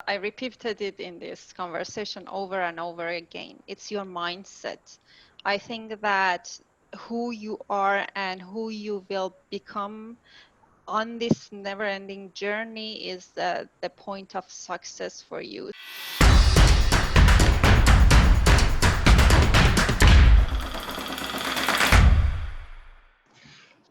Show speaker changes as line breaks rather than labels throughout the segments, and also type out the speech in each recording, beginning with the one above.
I repeated it in this conversation over and over again. It's your mindset. I think that who you are and who you will become on this never-ending journey is the point of success for you.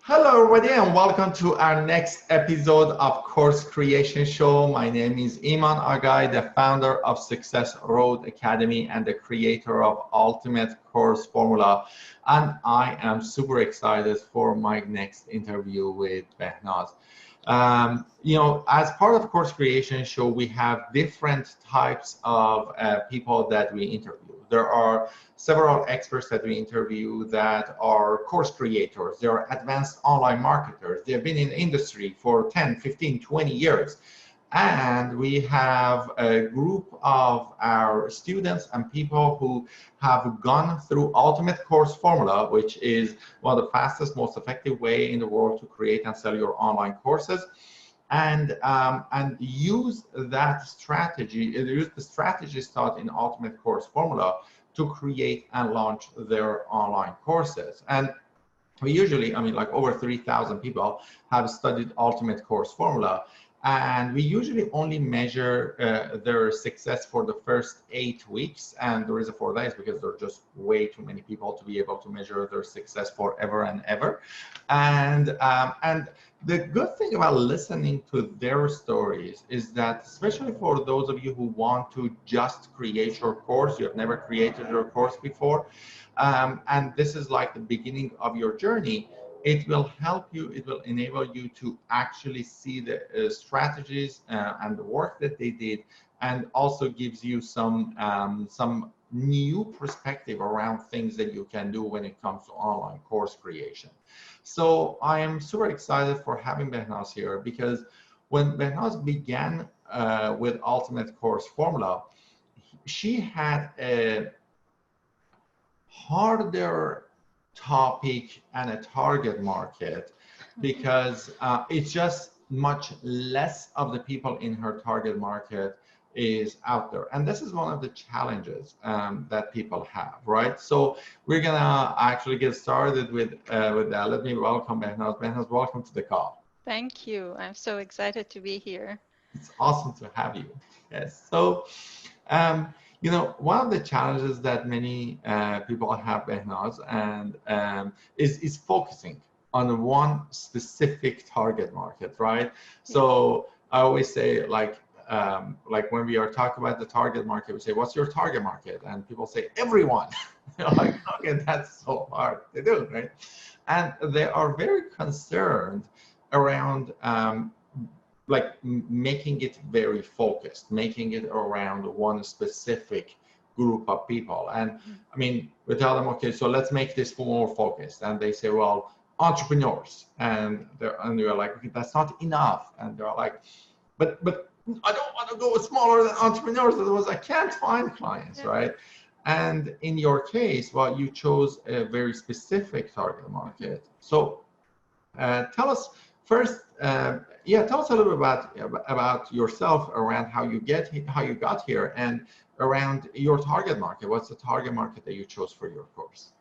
Hello, everybody, and welcome to our next episode of Course Creation Show. My name is Iman Aghay, the founder of Success Road Academy and the creator of Ultimate Course Formula. And I am super excited for my next interview with Behnaz. As part of Course Creation Show, we have different types of people that we interview. There are several experts that we interview that are course creators. They are advanced online marketers. They've been in the industry for 10, 15, 20 years. And we have a group of our students and people who have gone through Ultimate Course Formula, which is one of the fastest, most effective way in the world to create and sell your online courses. And use that strategy, use the strategies taught in Ultimate Course Formula to create and launch their online courses. And we usually, like over 3,000 people have studied Ultimate Course Formula. And we usually only measure their success for the first 8 weeks. And the reason for that is because there are just way too many people to be able to measure their success forever and ever. And the good thing about listening to their stories is that, especially for those of you who want to just create your course, you have never created your course before, and this is like the beginning of your journey, it will help you, it will enable you to actually see the strategies and the work that they did, and also gives you some new perspective around things that you can do when it comes to online course creation. So I am super excited for having Behnaz here, because when Behnaz began with Ultimate Course Formula, she had a harder topic and a target market, because it's just much less of the people in her target market is out there. And this is one of the challenges that people have, right? So we're gonna actually get started with that. Let me welcome Behnaz. Behnaz, welcome to the call.
Thank you. I'm so excited to be here.
It's awesome to have you. Yes. So, one of the challenges that many people have, Behnaz, and is focusing on one specific target market, right? So I always say, like when we are talking about the target market, we say, what's your target market? And people say, everyone. Like, okay, that's so hard to do, right? And they are very concerned around making it very focused, making it around one specific group of people. And we tell them, okay, so let's make this more focused. And they say, well, entrepreneurs. And we're like, okay, that's not enough. And they're like, but I don't want to go smaller than entrepreneurs, otherwise I can't find clients, right? And in your case, well, you chose a very specific target market. So tell us first, tell us a little bit about yourself, around how you got here, and around your target market. What's the target market that you chose for your course?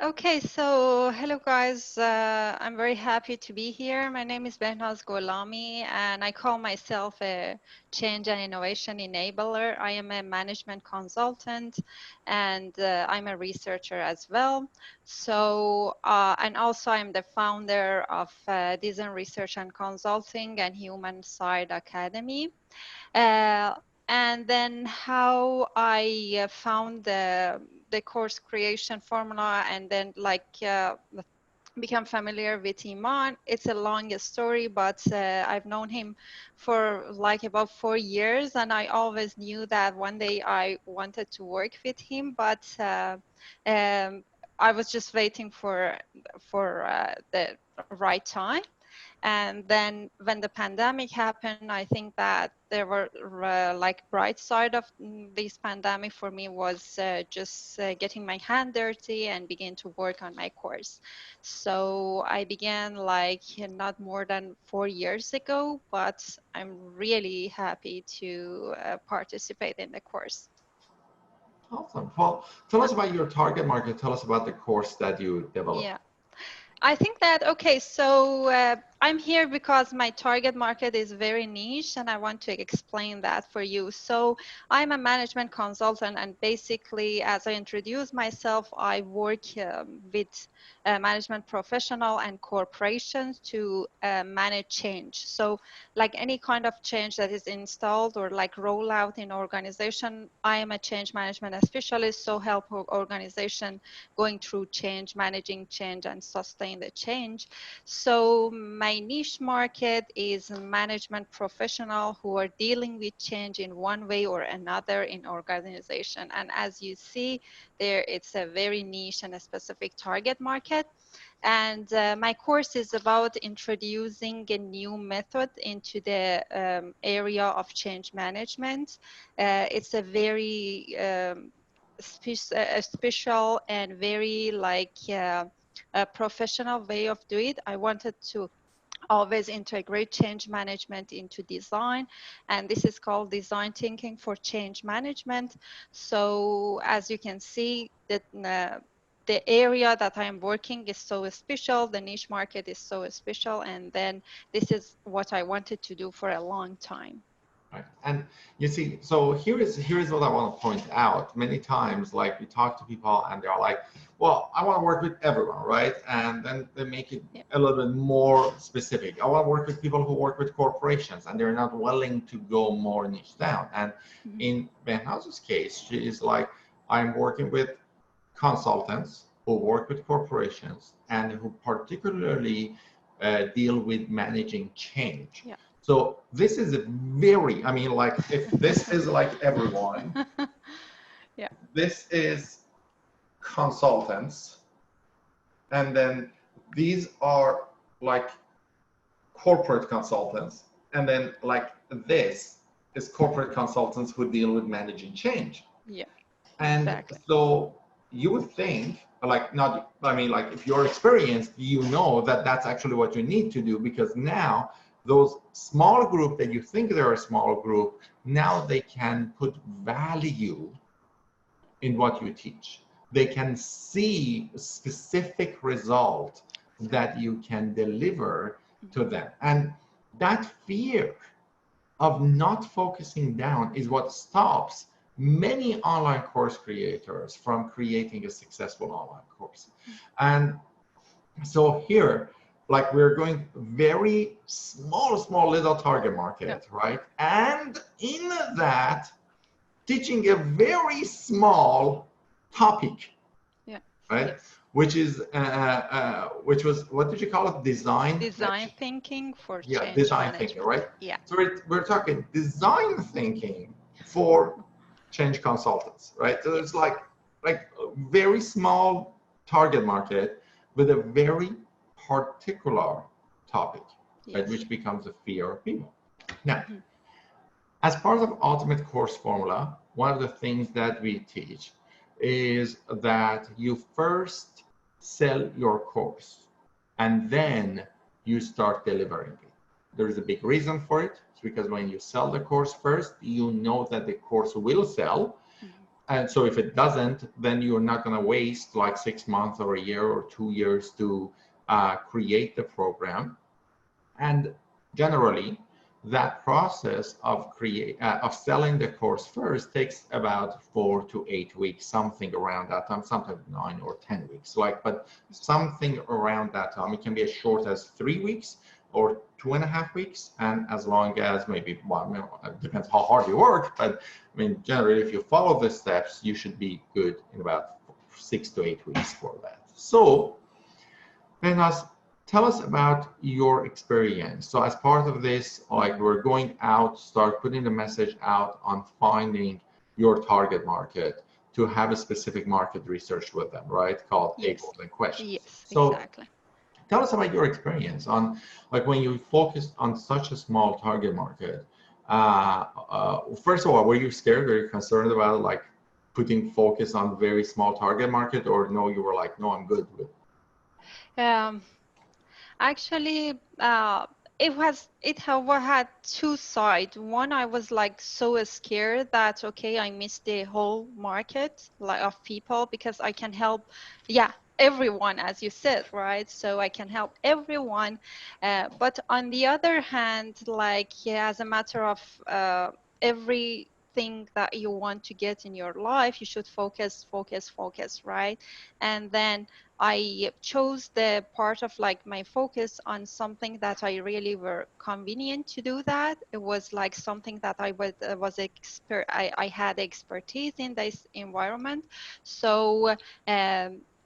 Okay, so hello guys. I'm very happy to be here. My name is Behnaz Gholami, and I call myself a change and innovation enabler. I am a management consultant, and I'm a researcher as well. So, and also I'm the founder of Design Research and Consulting and Human Side Academy. And then how I found the course creation formula, and then become familiar with Iman. It's a long story, but I've known him for like about 4 years, and I always knew that one day I wanted to work with him, but I was just waiting for the right time. And then when the pandemic happened, I think that there were like bright side of this pandemic for me was just getting my hand dirty and begin to work on my course. So I began like not more than 4 years ago, but I'm really happy to participate in the course.
Awesome. Well, tell us about your target market. Tell us about the course that you developed.
Yeah. I think that, okay, so I'm here because my target market is very niche and I want to explain that for you. So I'm a management consultant, and basically, as I introduce myself, I work with management professional and corporations to manage change. So like any kind of change that is installed or like rollout in organization, I am a change management specialist, so help organization going through change, managing change, and sustain the change. So my niche market is management professional who are dealing with change in one way or another in organization. And as you see there, it's a very niche and a specific target market. And my course is about introducing a new method into the area of change management. It's a very special and very like a professional way of doing it. I wanted to always integrate change management into design, and this is called design thinking for change management. So as you can see that the area that I'm working is so special, the niche market is so special, and then this is what I wanted to do for a long time.
Right. And you see, so here is what I want to point out. Many times, like we talk to people and they're like, well, I want to work with everyone, right? And then they make it a little bit more specific. I want to work with people who work with corporations and they're not willing to go more niche down. And in Behnaz's case, she is like, I'm working with consultants who work with corporations and who particularly deal with managing change.
Yeah.
So this is a very, I mean, like if this is like everyone,
yeah.
This is consultants, and then these are like corporate consultants, and then like this is corporate consultants who deal with managing change.
Yeah.
And
exactly.
so you would think, like, not, I mean, like if you're experienced, you know that that's actually what you need to do, because now those small group that you think they're a small group, now they can put value in what you teach. They can see specific result that you can deliver to them. And that fear of not focusing down is what stops many online course creators from creating a successful online course. And so here, like we're going very small little target market, right? And in that, teaching a very small topic, right?
Yes.
Which is, which was, what did you call it? Design
thinking for change
design
management.
thinking, right?
Yeah.
So we're talking design thinking for change consultants, right? So it's like a very small target market with a very particular topic, right? Which becomes a fear of people. Now, as part of Ultimate Course Formula, one of the things that we teach is that you first sell your course and then you start delivering it. There is a big reason for it. It's because when you sell the course first, you know that the course will sell. And so if it doesn't, then you're not going to waste like 6 months or a year or 2 years to create the program. And generally, that process of selling the course first takes about 4 to 8 weeks, something around that time, sometimes 9 or 10 weeks, but something around that time. It can be as short as 3 weeks or 2.5 weeks, and as long as maybe, well, it depends how hard you work, but I mean, generally, if you follow the steps, you should be good in about 6 to 8 weeks for that. So, Behnaz, tell us about your experience. So as part of this, like we're going out, start putting the message out on finding your target market to have a specific market research with them, right? Called A Golden Question.
Yes,
So
exactly.
Tell us about your experience on, like, when you focused on such a small target market. First of all, were you scared? Were you concerned about like putting focus on very small target market, or no, you were like, no, I'm good with?
Um, Actually, had two sides. One, I was like so scared that okay, I missed the whole market like of people because I can help, yeah, everyone as you said, right? So I can help everyone. But on the other hand, like yeah, as a matter of everything that you want to get in your life, you should focus, focus, focus, right? And then I chose the part of like my focus on something that I really were convenient to do that. It was like something that I had expertise in this environment. So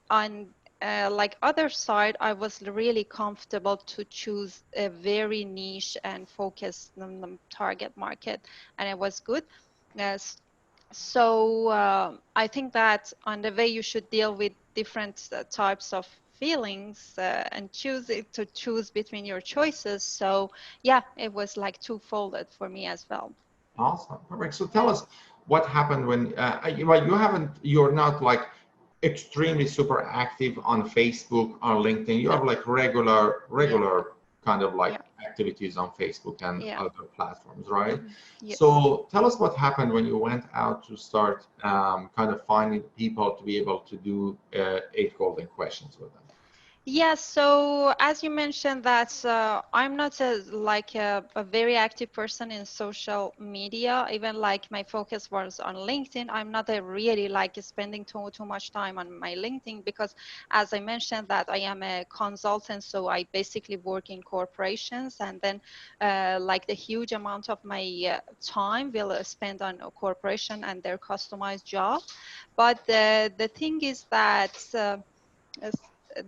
on like other side, I was really comfortable to choose a very niche and focused on the target market, and it was good. Yes. So I think that on the way you should deal with different types of feelings and choose it to choose between your choices. So yeah, it was like two-folded for me as well.
Awesome, perfect. So tell us what happened when well, you're not like extremely super active on Facebook or LinkedIn. You
No.
have like
Yeah.
regular kind of like
Yeah.
activities on Facebook and
Yeah.
other platforms, right?
Yes.
So tell us what happened when you went out to start kind of finding people to be able to do 8 golden questions with them.
Yes, so as you mentioned that I'm not a very active person in social media. Even like my focus was on LinkedIn. I'm not a really like spending too much time on my LinkedIn because as I mentioned that I am a consultant, so I basically work in corporations, and then like the huge amount of my time will spend on a corporation and their customized job. But the thing is that Yes.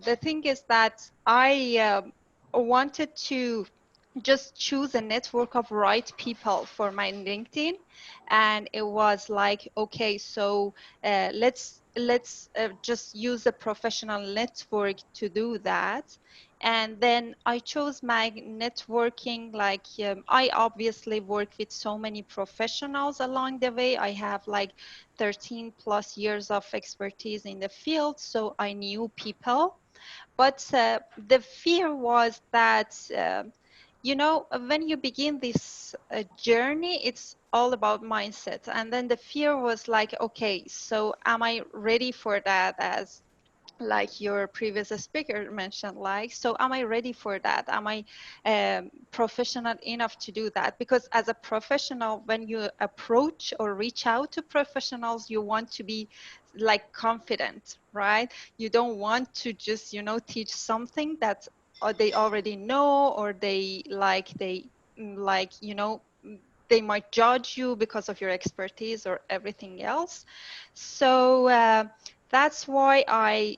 The thing is that I wanted to just choose a network of right people for my LinkedIn, and it was like, okay, so let's just use a professional network to do that. And then I chose my networking. Like I obviously work with so many professionals along the way. I have like 13 plus years of expertise in the field, so I knew people. But the fear was that, when you begin this journey, it's all about mindset. And then the fear was like, okay, so am I ready for that? As like your previous speaker mentioned, like, so am I ready for that? Am I professional enough to do that? Because as a professional, when you approach or reach out to professionals, you want to be like confident, right? You don't want to just teach something that they already know, or they might judge you because of your expertise or everything else. So that's why I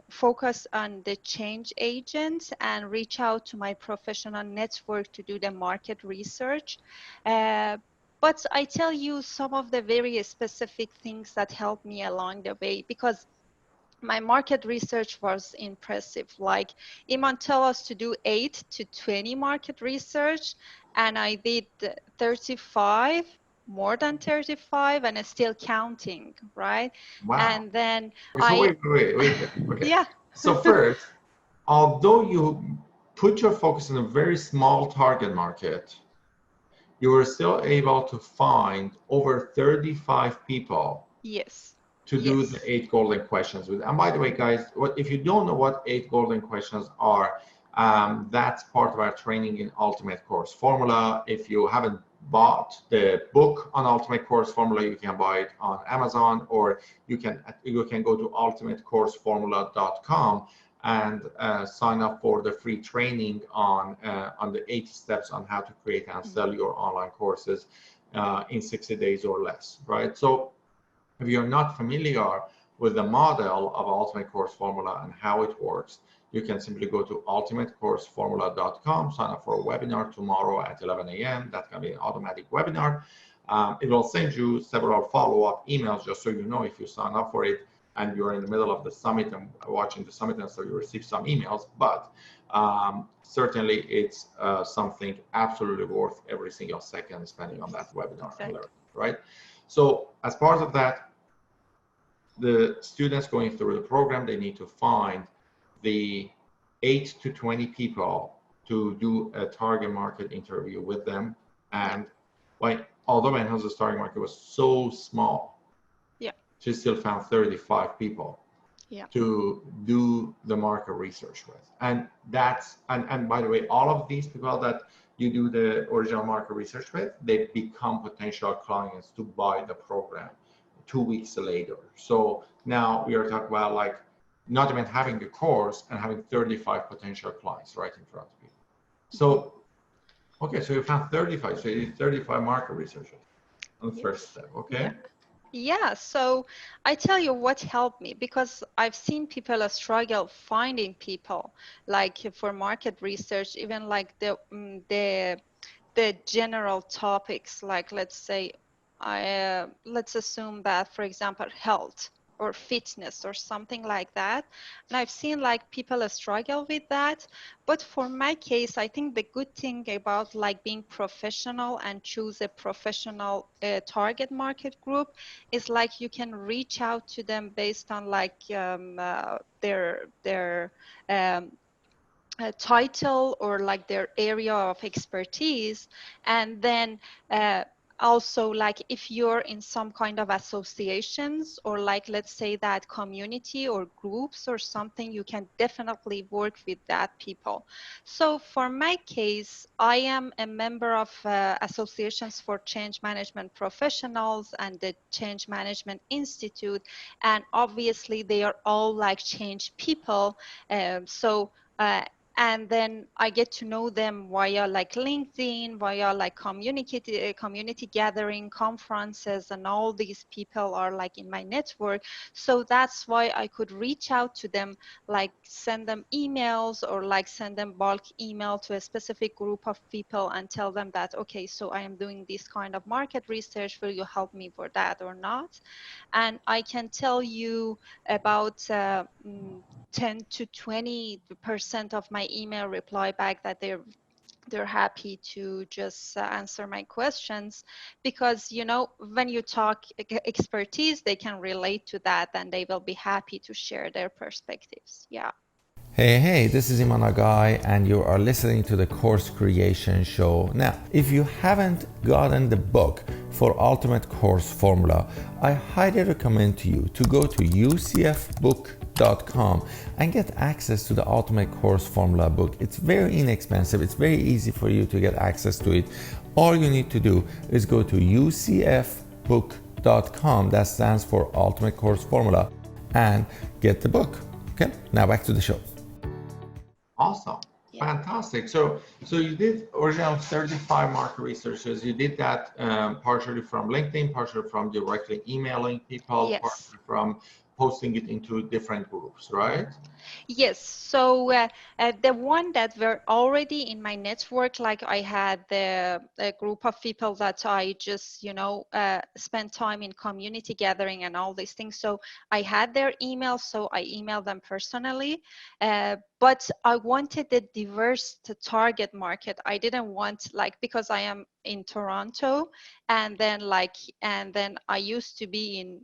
focus on the change agent and reach out to my professional network to do the market research. But I tell you some of the very specific things that helped me along the way, because my market research was impressive. Like Iman tell us to do 8 to 20 market research, and I did 35, more than 35, and it's still counting, right?
Wow.
And then
So
I,
wait there. Okay.
yeah,
So first, although you put your focus on a very small target market, you were still able to find over 35 people
yes,
to do the
yes.
8 golden questions with. And by the way, guys, if you don't know what 8 golden questions are, that's part of our training in Ultimate Course Formula. If you haven't bought the book on Ultimate Course Formula, you can buy it on Amazon, or you can go to ultimatecourseformula.com and sign up for the free training on the 8 steps on how to create and sell your online courses in 60 days or less, right? So if you're not familiar with the model of Ultimate Course Formula and how it works, you can simply go to ultimatecourseformula.com, sign up for a webinar tomorrow at 11 a.m. That's going to be an automatic webinar. It will send you several follow-up emails just so you know if you sign up for it. and you're in the middle of the summit and watching the summit, and so you receive some emails, but certainly it's something absolutely worth every single second spending on that webinar and
Exactly.
learning, right? So as part of that, the students going through the program, they need to find the 8 to 20 people to do a target market interview with them. And like, although Behnaz's target market was so small, she still found 35 people to do the market research with. And that's, and by the way, all of these people that you do the original market research with, they become potential clients to buy the program 2 weeks later. So now we are talking about like not even having a course and having 35 potential clients right in front of you. So, okay, so you found 35, so you did 35 market researchers on the first step, okay?
Yeah, so I tell you what helped me, because I've seen people struggle finding people like for market research, even like the general topics, like let's say, let's assume that, for example, health or fitness or something like that. And I've seen like people struggle with that. But for my case, I think the good thing about like being professional and choose a professional target market group is like you can reach out to them based on like their title or like their area of expertise. And then also like if you're in some kind of associations or like let's say that community or groups or something, you can definitely work with that people. So for my case, I am a member of associations for change management professionals and the Change Management Institute, and obviously they are all like change people. And then I get to know them via like LinkedIn, via like community gathering, conferences, and all these people are like in my network. So that's why I could reach out to them, like send them emails or like send them bulk email to a specific group of people and tell them that, okay, so I am doing this kind of market research. Will you help me for that or not? And I can tell you about 10 to 20% of my email reply back that they're happy to just answer my questions, because you know when you talk expertise, they can relate to that and they will be happy to share their perspectives. Yeah.
Hey, this is Iman Aghay, and you are listening to the Course Creation Show. Now, if you haven't gotten the book for Ultimate Course Formula, I highly recommend to you to go to ucfbook.com and get access to the Ultimate Course Formula book. It's very inexpensive. It's very easy for you to get access to it. All you need to do is go to ucfbook.com, that stands for Ultimate Course Formula, and get the book. Okay, now back to the show.
Awesome. Fantastic. So you did original 35 market researches. You did that partially from LinkedIn, partially from directly emailing people, partially from posting it into different groups, right?
Yes. So the one that were already in my network, like I had a group of people that I just, you know, spent time in community gathering and all these things. So I had their email, so I emailed them personally. But I wanted a diverse target market. I didn't want like, because I am in Toronto, and then I used to be in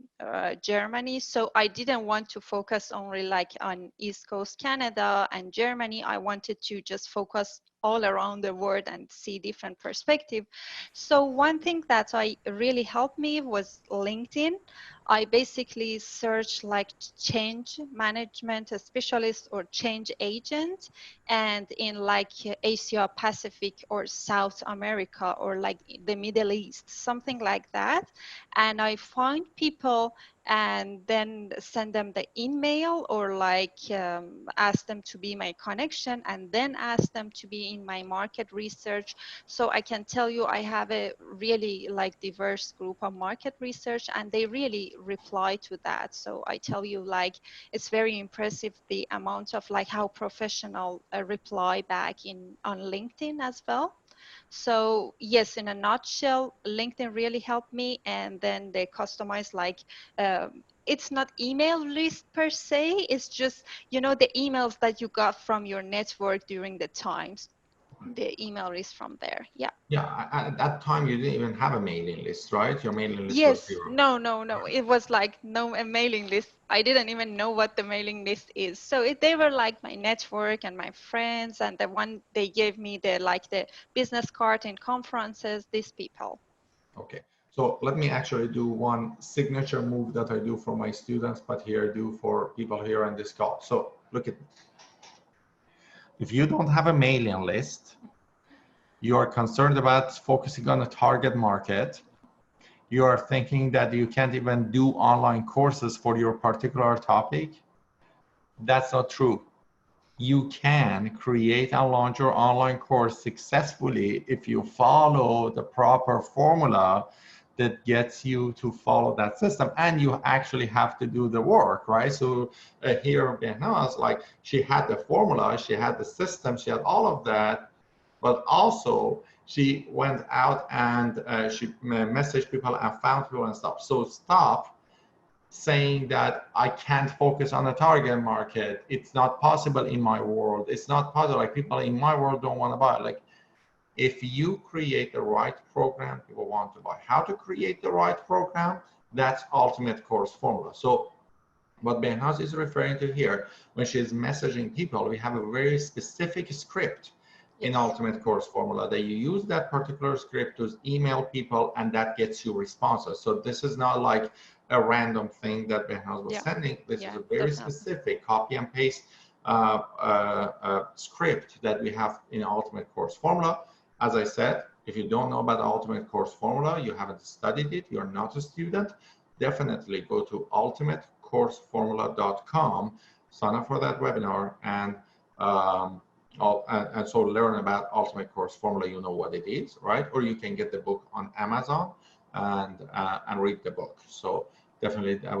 Germany, so I didn't want to focus only like on East Coast Canada and Germany. I wanted to just focus all around the world and see different perspective. So one thing that I really helped me was LinkedIn. I basically searched like change management specialist or change agent, and in like Asia Pacific or South America or like the Middle East, something like that. And I find people and then send them the email or like ask them to be my connection and then ask them to be in my market research. So I can tell you I have a really like diverse group of market research and they really reply to that. So I tell you like it's very impressive the amount of like how professional reply back in on LinkedIn as well. So yes, in a nutshell, LinkedIn really helped me. And then they customize like, it's not email list per se. It's just, the emails that you got from your network during the times. The email is from there. Yeah.
Yeah, at that time you didn't even have a mailing list, right? Your mailing list was
Yes.
zero.
No, no, no. It was like no a mailing list. I didn't even know what the mailing list is. So they were like my network and my friends, and the one they gave me the business card in conferences. These people.
Okay, so let me actually do one signature move that I do for my students, but here I do for people here on this call. So look at, if you don't have a mailing list, you are concerned about focusing on a target market, you are thinking that you can't even do online courses for your particular topic, that's not true. You can create and launch your online course successfully if you follow the proper formula that gets you to follow that system, and you actually have to do the work, right? So here Behnaz, like, she had the formula, she had the system, she had all of that, but also she went out and she messaged people and found people and stuff. So stop saying that I can't focus on a target market. It's not possible in my world. It's not possible. Like, people in my world don't want to buy. Like, if you create the right program, people want to buy. How to create the right program? That's ultimate course formula. So what Behnaz is referring to here, when she's messaging people, we have a very specific script in ultimate course formula that you use that particular script to email people, and that gets you responses. So this is not like a random thing that Behnaz was sending. This is a very specific copy and paste script that we have in ultimate course formula. As I said, if you don't know about the ultimate course formula, you haven't studied it, you're not a student, definitely go to ultimatecourseformula.com, sign up for that webinar, and so learn about ultimate course formula. You know what it is, right? Or you can get the book on Amazon and read the book. So definitely that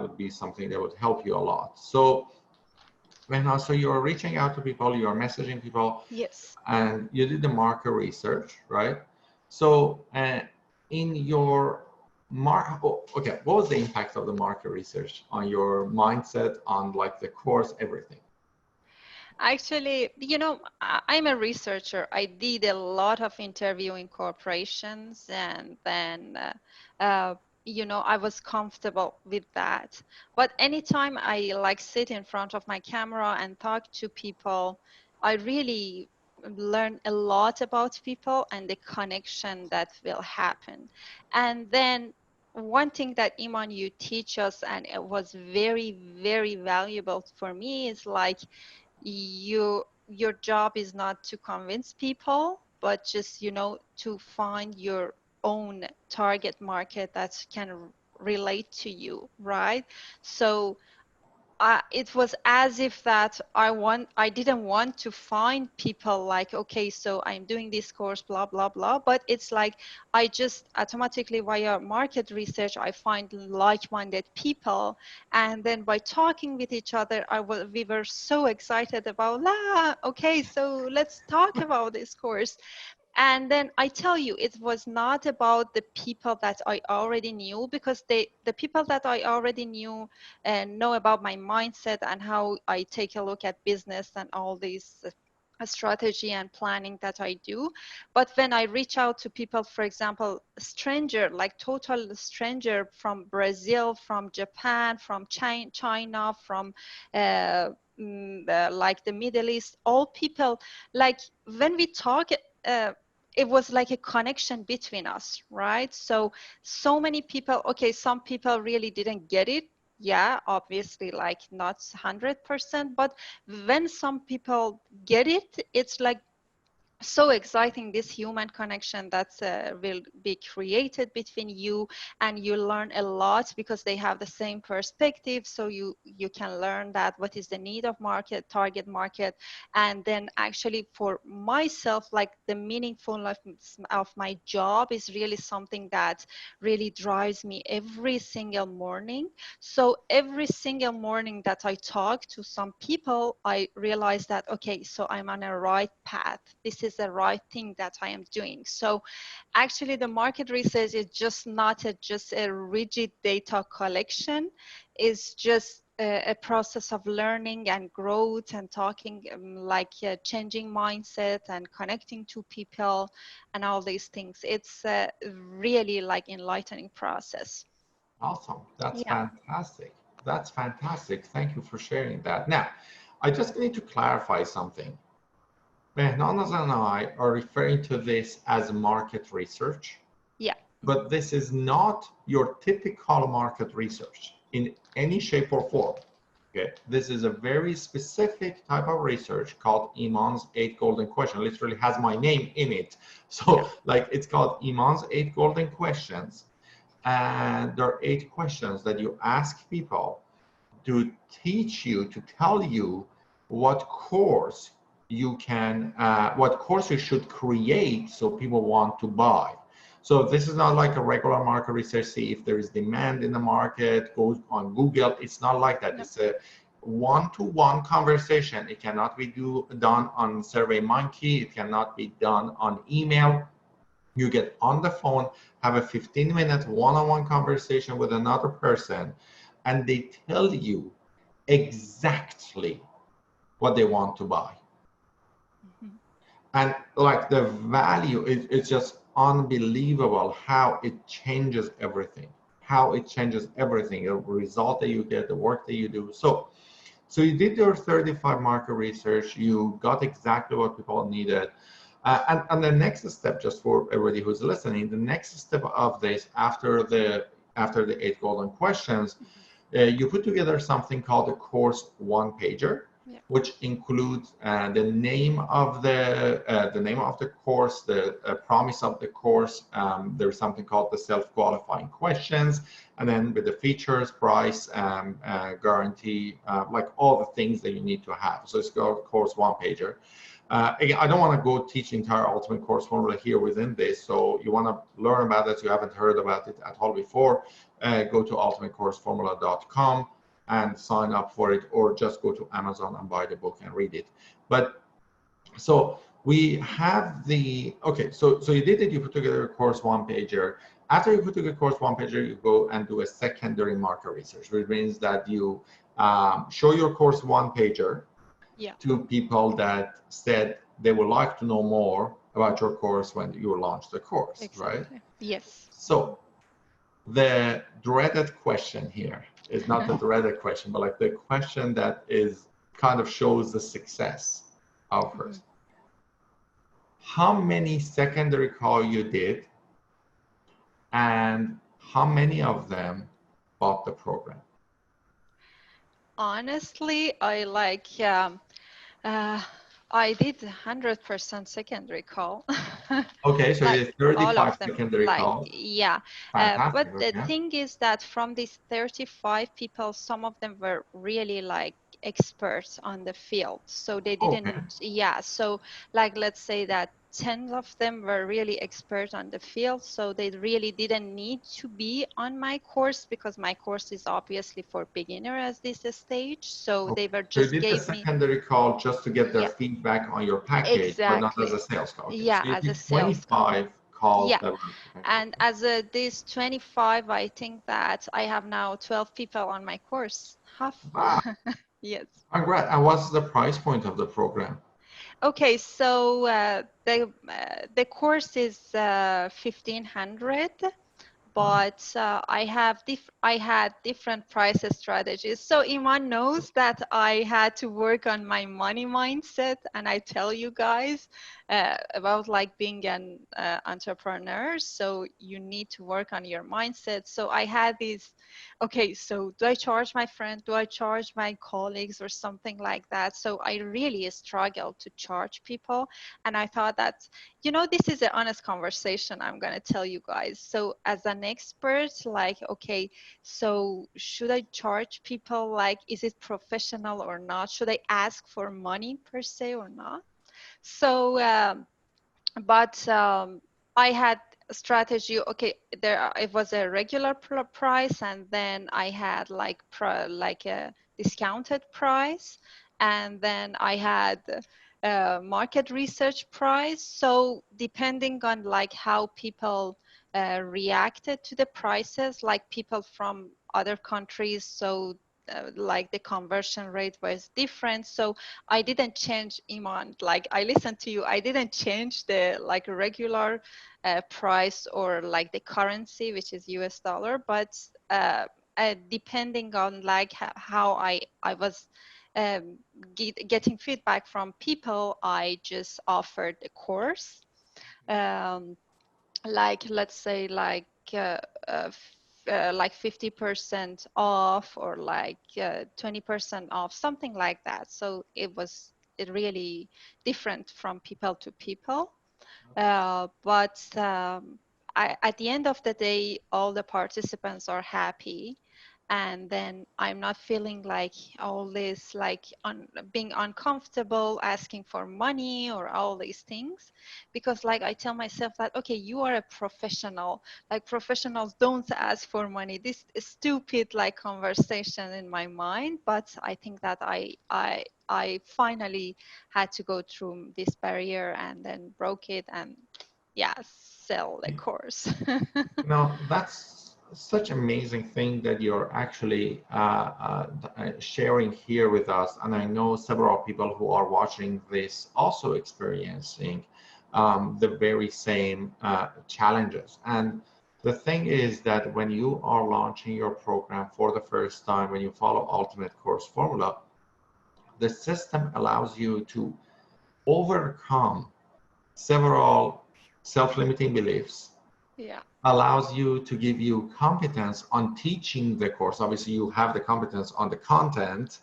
would be something that would help you a lot. So so you're reaching out to people, you're messaging people,
Yes.
and you did the market research, right? So in your okay, what was the impact of the market research on your mindset, on like the course, everything?
Actually, I'm a researcher. I did a lot of interviewing corporations, and then, I was comfortable with that. But anytime I like sit in front of my camera and talk to people, I really learn a lot about people and the connection that will happen. And then one thing that Iman, you teach us, and it was very, very valuable for me, is like, your job is not to convince people, but just to find your own target market that can relate to you, right? So it was as if that I didn't want to find people like, okay, so I'm doing this course, blah, blah, blah. But it's like, I just automatically via market research, I find like-minded people. And then by talking with each other, we were so excited about, okay, so let's talk about this course. And then I tell you, it was not about the people that I already knew, because the people that I already knew and know about my mindset and how I take a look at business and all these strategy and planning that I do. But when I reach out to people, for example, stranger, like total stranger from Brazil, from Japan, from China, from like the Middle East, all people, like when we talk, it was like a connection between us, right? So many people, okay, some people really didn't get it. Yeah, obviously, like not 100%, but when some people get it, it's like so exciting, this human connection that will be created between you, and you learn a lot because they have the same perspective. So you can learn that what is the need of target market. And then actually for myself, like the meaningfulness of my job is really something that really drives me every single morning. So every single morning that I talk to some people, I realize that, okay, so I'm on a right path. This is is the right thing that I am doing. So actually the market research is just not just a rigid data collection. It's just a process of learning and growth and talking, changing mindset and connecting to people and all these things. It's really like enlightening process.
Awesome. That's
Yeah.
fantastic. That's fantastic. Thank you for sharing that. Now, I just need to clarify something. Behnaz and I are referring to this as market research.
Yeah.
But this is not your typical market research in any shape or form. Okay, this is a very specific type of research called Iman's 8 Golden Questions. Literally has my name in it. So like it's called Iman's 8 Golden Questions. And there are 8 questions that you ask people to teach you, to tell you what course you can, what course you should create so people want to buy. So this is not like a regular market research, see if there is demand in the market, go on Google. It's not like that. It's a one-to-one conversation. It cannot be done on SurveyMonkey. It cannot be done on email. You get on the phone, have a 15-minute one-on-one conversation with another person, and they tell you exactly what they want to buy. Mm-hmm. And like the value, it's just unbelievable how it changes everything, the result that you get, the work that you do. So you did your 35 market research, you got exactly what people needed. And the next step, just for everybody who's listening, the next step of this, after the 8 golden questions, you put together something called a course one-pager, which includes the name of the course, the promise of the course. There's something called the self-qualifying questions, and then with the features, price, guarantee, like all the things that you need to have. So it's called course one-pager. Again, I don't want to go teach the entire Ultimate Course Formula here within this. So you want to learn about it, you haven't heard about it at all before, go to ultimatecourseformula.com and sign up for it, or just go to Amazon and buy the book and read it. But so we have the, okay, so you did it, you put together a course one-pager. After you put together a course one-pager, you go and do a secondary market research, which means that you show your course one-pager to people that said they would like to know more about your course when you launch the course, right?
Yes.
So the dreaded question here is not the dreaded question, but like the question that is kind of shows the success of hers. How many secondary call you did, and how many of them bought the program?
Honestly, I did 100% secondary call.
Okay, so you did 35 secondary calls.
Yeah. But the thing is that from these 35 people, some of them were really like experts on the field. So they didn't, so like let's say that 10 of them were really expert on the field, so they really didn't need to be on my course, because my course is obviously for beginner at this stage. So they were just
you did the secondary call just to get their feedback on your package, but not as a sales call. Okay.
Yeah,
so
as a sales
25 calls.
Yeah, and as these 25, I think that I have now 12 people on my course. Half.
Wow.
Yes.
Congrats. And what's the price point of the program?
Okay, so the course is 1,500, but I had different price strategies. So Iman knows that I had to work on my money mindset, and I tell you guys about like being an entrepreneur. So you need to work on your mindset. So I had these. Okay, so do I charge my friend? Do I charge my colleagues or something like that? So I really struggled to charge people, and I thought that, this is an honest conversation I'm going to tell you guys. So as an expert, like, okay, so should I charge people? Like, is it professional or not? Should I ask for money per se or not? So, but I had a strategy. Okay, it was a regular price, and then I had like a discounted price, and then I had market research price. So depending on like how people reacted to the prices, like people from other countries, so like the conversion rate was different. So I didn't change, Iman, like I listened to you, I didn't change the like regular price or like the currency, which is US dollar, but depending on like how I was getting feedback from people, I just offered a course, um, like let's say like 50% off or like 20% off, something like that. So it really different from people to people. But at the end of the day, all the participants are happy. And then I'm not feeling like all this, like being uncomfortable, asking for money or all these things. Because like I tell myself that, okay, you are a professional, like professionals don't ask for money. This is stupid like conversation in my mind. But I think that I finally had to go through this barrier and then broke it and yeah, sell the course.
Now, that's such amazing thing that you're actually sharing here with us. And I know several people who are watching this also experiencing the very same challenges. And the thing is that when you are launching your program for the first time, when you follow Ultimate Course Formula, the system allows you to overcome several self-limiting beliefs,
Yeah.
allows you to give you competence on teaching the course. Obviously, you have the competence on the content,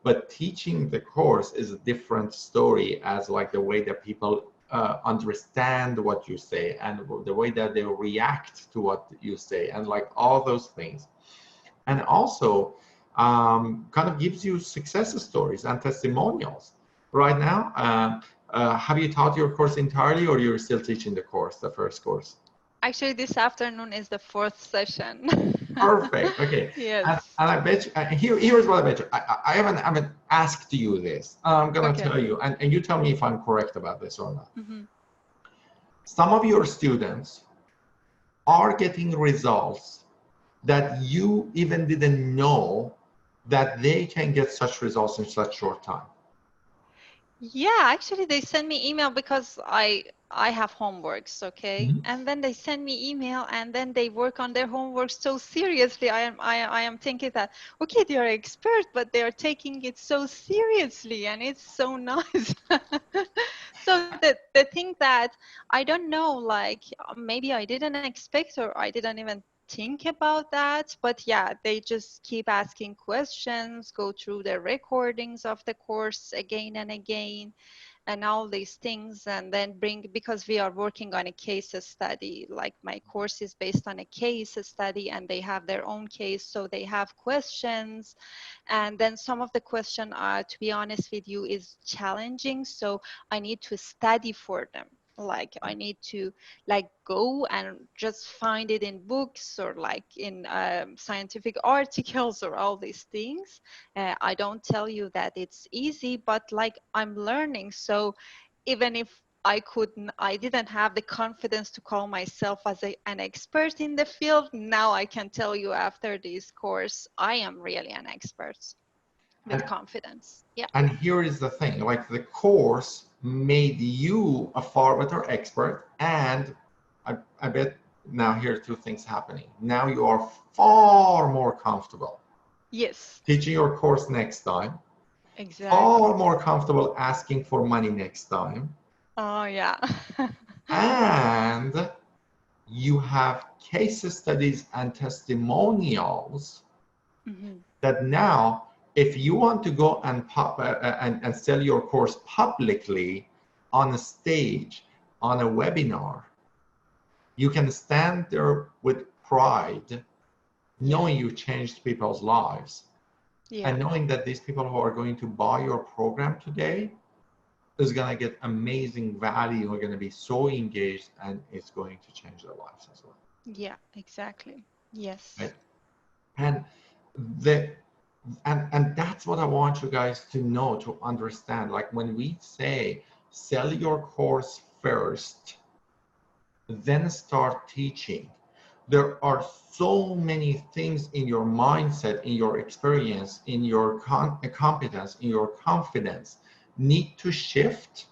but teaching the course is a different story, as like the way that people understand what you say and the way that they react to what you say and like all those things. And also kind of gives you success stories and testimonials. Right now, have you taught your course entirely, or you're still teaching the course, the first course?
Actually, this afternoon is the fourth session.
Perfect. Okay. And
Yes.
I bet you, here's what I bet you. I haven't asked you this. I'm gonna
Okay.
tell you, and you tell me if I'm correct about this or not.
Mhm.
Some of your students are getting results that you even didn't know that they can get such results in such short time.
Yeah, actually they send me email because I have homeworks, okay?
Mhm.
And then they send me email and then they work on their homework so seriously. I am thinking that okay, they are expert, but they are taking it so seriously and it's so nice. So the thing that I don't know, like maybe I didn't expect or I didn't even think about that, but yeah, they just keep asking questions, go through the recordings of the course again and again and all these things, and then bring, because we are working on a case study, like my course is based on a case study and they have their own case, so they have questions. And then some of the question are, to be honest with you, is challenging, so I need to study for them. Like I need to like go and just find it in books or like in scientific articles or all these things. I don't tell you that it's easy, but like I'm learning. So even if I didn't have the confidence to call myself as an expert in the field, now I can tell you after this course, I am really an expert with
And,
confidence. Yeah.
and here is the thing, like the course made you a far better expert. And I bet now here are two things happening. Now you are far more comfortable
Yes,
teaching your course next time, far
exactly.
more comfortable asking for money next time,
Oh, yeah.
and you have case studies and testimonials
Mhm.
that now, if you want to go and and sell your course publicly on a stage, on a webinar, you can stand there with pride,
Yeah,
knowing you changed people's lives,
yeah,
and knowing that these people who are going to buy your program today is going to get amazing value, are going to be so engaged, and it's going to change their lives as well.
yeah, exactly. Yes.
Right? And the And that's what I want you guys to know, to understand. Like when we say sell your course first, then start teaching, there are so many things in your mindset, in your experience, in your competence, in your confidence need to shift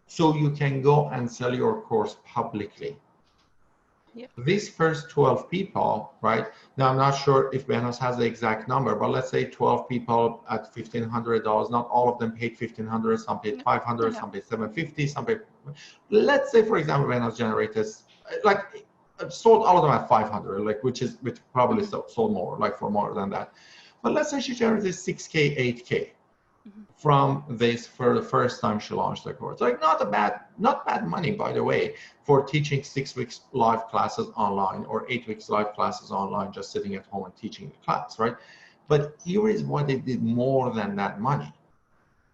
so you can go and sell your course publicly.
Yeah.
These first 12 people, right? Now, I'm not sure if Behnaz has the exact number, but let's say 12 people at $1,500. Not all of them paid $1,500. Some paid 500,
Yeah.
some paid 750, some paid. Let's say, for example, Behnaz generated, like, sold all of them at 500, like, which probably sold more, like for more than that. But let's say she generated 6K, 8K. From this for the first time she launched the course. Like not bad money, by the way, for teaching 6 weeks live classes online or 8 weeks live classes online, just sitting at home and teaching the class, right? But here is what they did more than that money.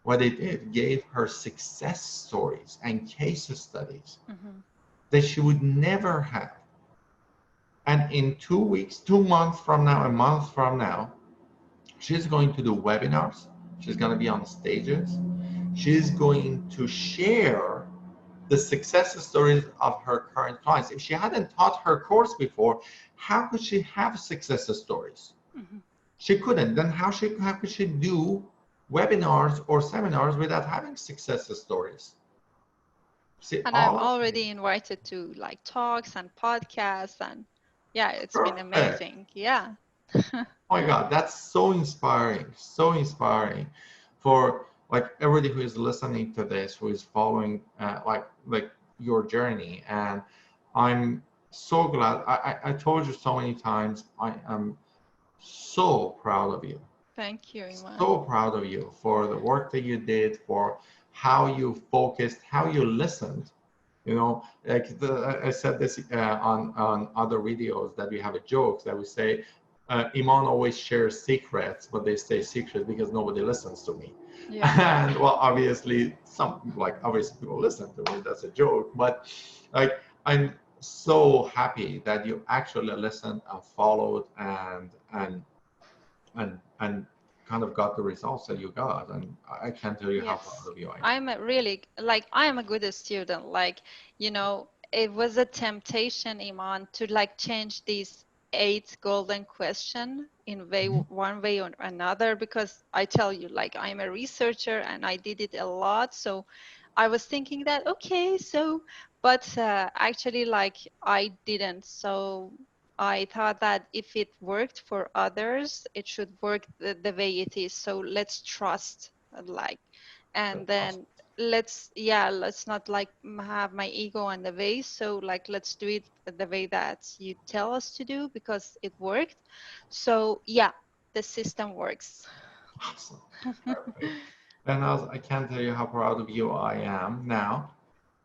What they did gave her success stories and case studies that she would never have. And in 2 weeks, 2 months from now, a month from now, she's going to do webinars. She's going to be on stages. She's going to share the success stories of her current clients. If she hadn't taught her course before, how could she have success stories? She couldn't. Then how could she do webinars or seminars without having success stories? See,
And I'm already invited to like talks and podcasts, and yeah, it's been amazing. Yeah.
Oh my God, that's so inspiring for like everybody who is listening to this, who is following like your journey. And I'm so glad. I told you so many times, I am so proud of you.
Thank you, Iman.
So proud of you for the work that you did, for how you focused, how you listened. You know, like I said this on other videos, that we have a joke that we say, Iman always shares secrets, but they stay secret because nobody listens to me. Yeah. And well, obviously, obviously people listen to me. That's a joke, but like I'm so happy that you actually listened and followed and kind of got the results that you got. And I can't tell you how proud of you I am.
I am a good student. Like, it was a temptation, Iman, to like change these 8 golden question in one way or another, because I tell you, like, I'm a researcher and I did it a lot. So I was thinking that, okay, so, but actually, like, I didn't. So I thought that if it worked for others, it should work the way it is. So let's trust, like, and then let's not like have my ego on the way. So like, let's do it the way that you tell us to do, because it worked. So yeah, the system works.
Awesome. Perfect. Behnaz, I can't tell you how proud of you I am. Now,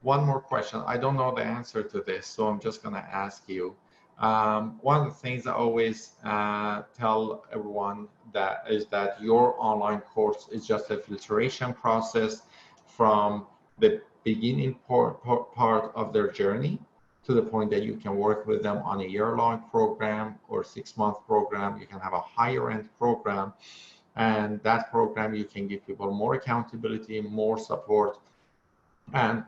one more question. I don't know the answer to this, so I'm just going to ask you. One of the things I always tell everyone that your online course is just a filtration process from the beginning part of their journey to the point that you can work with them on a year-long program or 6-month program. You can have a higher end program. And that program, you can give people more accountability, more support, and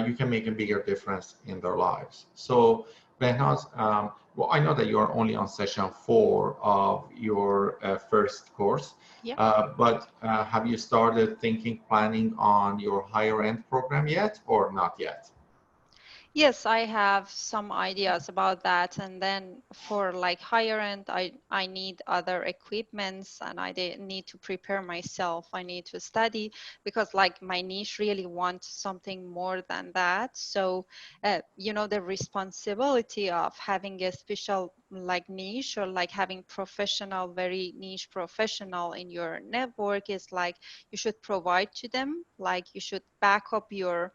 you can make a bigger difference in their lives. So, Behnaz, well, I know that you are only on session 4 of your first course, but have you started planning on your higher end program yet, or not yet?
Yes, I have some ideas about that. And then for like higher end, I need other equipments, and I need to prepare myself. I need to study, because like my niche really wants something more than that. So, the responsibility of having a special like niche, or like having professional, very niche professional in your network, is like you should provide to them. Like you should back up your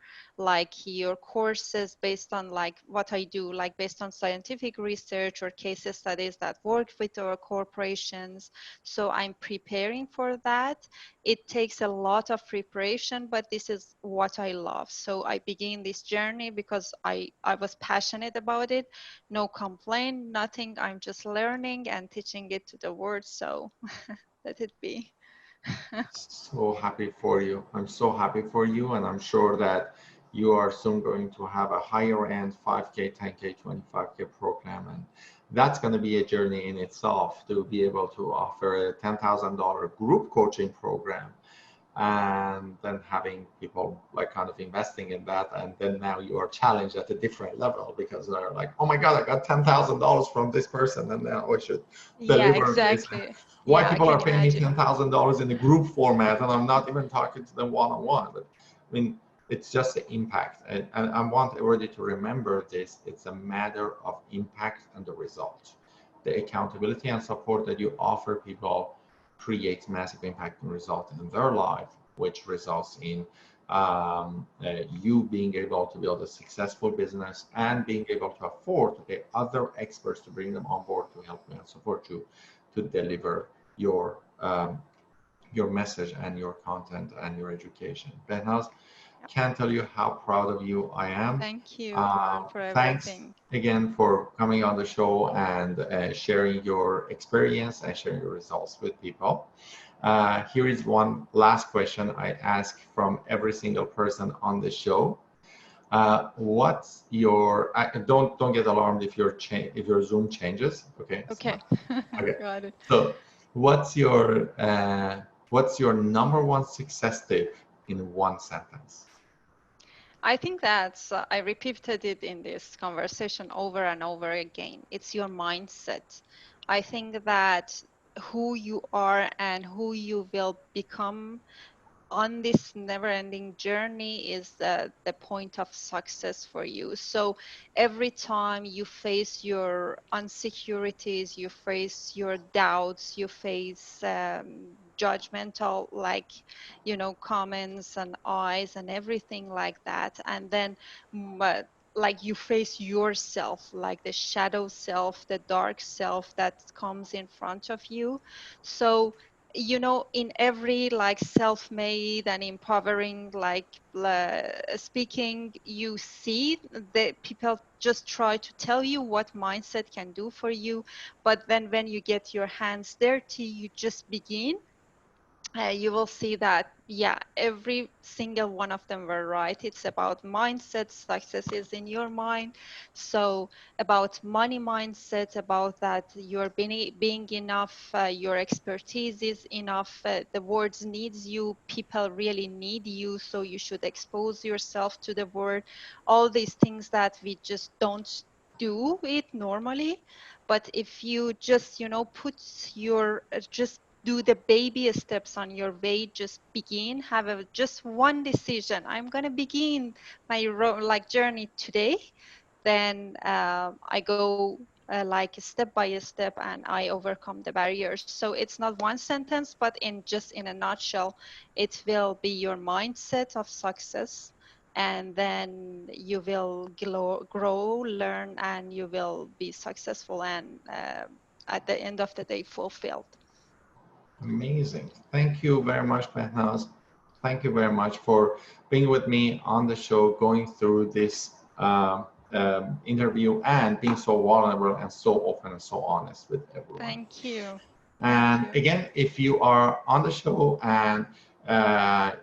courses based on like what I do, like based on scientific research or case studies that work with our corporations. So I'm preparing for that. It takes a lot of preparation, but this is what I love. So I began this journey because I was passionate about it. No complaint, nothing. everything I'm just learning and teaching it to the world. So let it be.
So happy for you. I'm so happy for you, and I'm sure that you are soon going to have a higher end 5K, 10K, 25K program. And that's going to be a journey in itself to be able to offer a $10,000 group coaching program, and then having people like kind of investing in that. And then now you are challenged at a different level because they're like, oh my God, I got $10,000 from this person, and now I should
Yeah,
deliver this.
exactly.
Why
Yeah, I
people
can
are paying me
imagine.
$10,000 in the group format, and I'm not even talking to them one-on-one. But I mean, it's just the impact. And I want everybody to remember this. It's a matter of impact and the result. The accountability and support that you offer people creates massive impact and result in their life, which results in you being able to build a successful business and being able to afford to pay other experts to bring them on board to help you and support you to deliver your message and your content and your education. Behnaz, can't tell you how proud of you I am.
Thank you for
Thanks
everything.
again for coming on the show and sharing your experience and sharing your results with people. Here is one last question I ask from every single person on the show. What's your don't get alarmed if your Zoom changes. Okay, it's
Okay.
not okay.
Got it.
So, what's your number one success tip in one sentence?
I think that's, I repeated it in this conversation over and over again. It's your mindset. I think that who you are and who you will become on this never-ending journey is the point of success for you. So every time you face your insecurities, you face your doubts, you face judgmental, like, you know, comments and eyes and everything like that, and then like you face yourself, like the shadow self, the dark self that comes in front of you. So, you know, in every like self-made and empowering like speaking, you see the people just try to tell you what mindset can do for you, but then when you get your hands dirty, you just begin, you will see that, yeah, every single one of them were right. It's about mindset. Success is in your mind. So about money mindset, about that you're being enough, your expertise is enough, the world needs you, people really need you, so you should expose yourself to the world. All these things that we just don't do it normally, but if you just, you know, put your just do the baby steps on your way, just begin, have just one decision, I'm going to begin my like journey today, then I go like step by step and I overcome the barriers. So it's not one sentence, but in a nutshell, it will be your mindset of success, and then you will grow, learn, and you will be successful and at the end of the day fulfilled.
Amazing. Thank you very much, Behnaz. Thank you very much for being with me on the show, going through this interview and being so vulnerable and so open and so honest with everyone.
Thank you. Thank
And
you.
again, if you are on the show and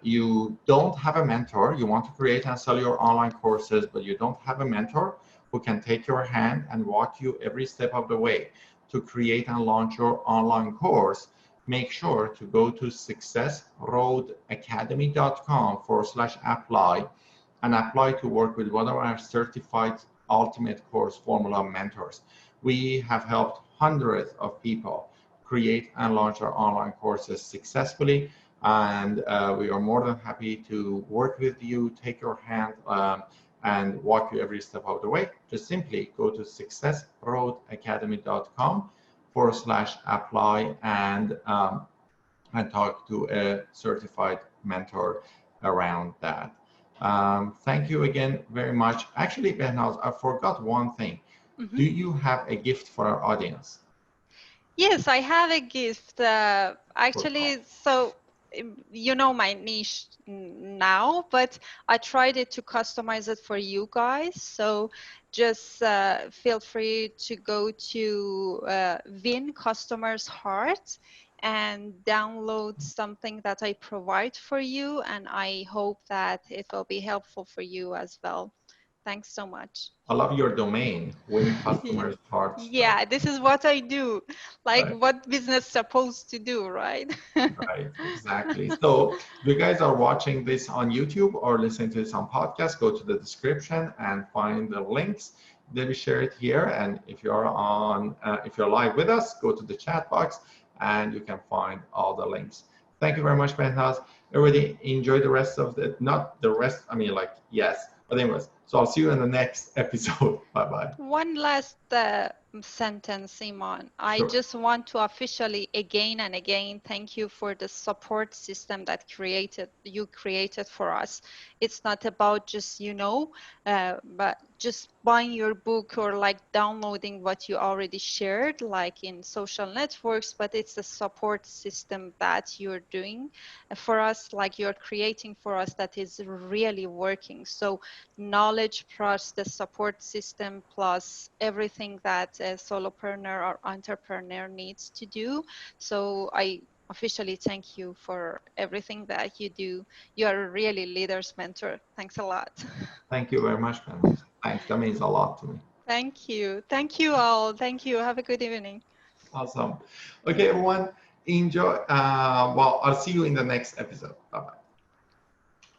you don't have a mentor, you want to create and sell your online courses, but you don't have a mentor who can take your hand and walk you every step of the way to create and launch your online course, make sure to go to successroadacademy.com/apply and apply to work with one of our certified ultimate course formula mentors. We have helped hundreds of people create and launch our online courses successfully, and we are more than happy to work with you, take your hand, and walk you every step of the way. Just simply go to successroadacademy.com/apply and talk to a certified mentor around that. Thank you again very much. Actually, Behnaz, I forgot one thing. Do you have a gift for our audience?
Yes, I have a gift. Actually, so you know my niche now, but I tried it to customize it for you guys. So just feel free to go to Win Customer's Heart and download something that I provide for you. And I hope that it will be helpful for you as well. Thanks so much.
I love your domain,
Yeah,
wincustomers.heart.
this is what I do. Like
Right,
what business supposed to do, right?
right, exactly. So if you guys are watching this on YouTube or listening to this on podcast, go to the description and find the links. Then we share it here. And if you're live with us, go to the chat box and you can find all the links. Thank you very much, Behnaz. Everybody enjoy the rest of the, not the rest, I mean, like, yes, but anyways, so I'll see you in the next episode. Bye bye.
One last sentence, Simon. I
Sure.
just want to officially again and again thank you for the support system that you created for us. It's not about just, but just buying your book or like downloading what you already shared, like in social networks, but it's a support system that you're doing for us, like you're creating for us that is really working. So knowledge plus the support system plus everything that a solopreneur or entrepreneur needs to do. So I officially thank you for everything that you do. You are really leader's mentor. Thanks a lot.
Thank you very much, Behnaz. Thanks. That means a lot to me.
Thank you. Thank you all. Thank you. Have a good evening.
Awesome. Okay, everyone, enjoy. Well, I'll see you in the next episode. Bye bye.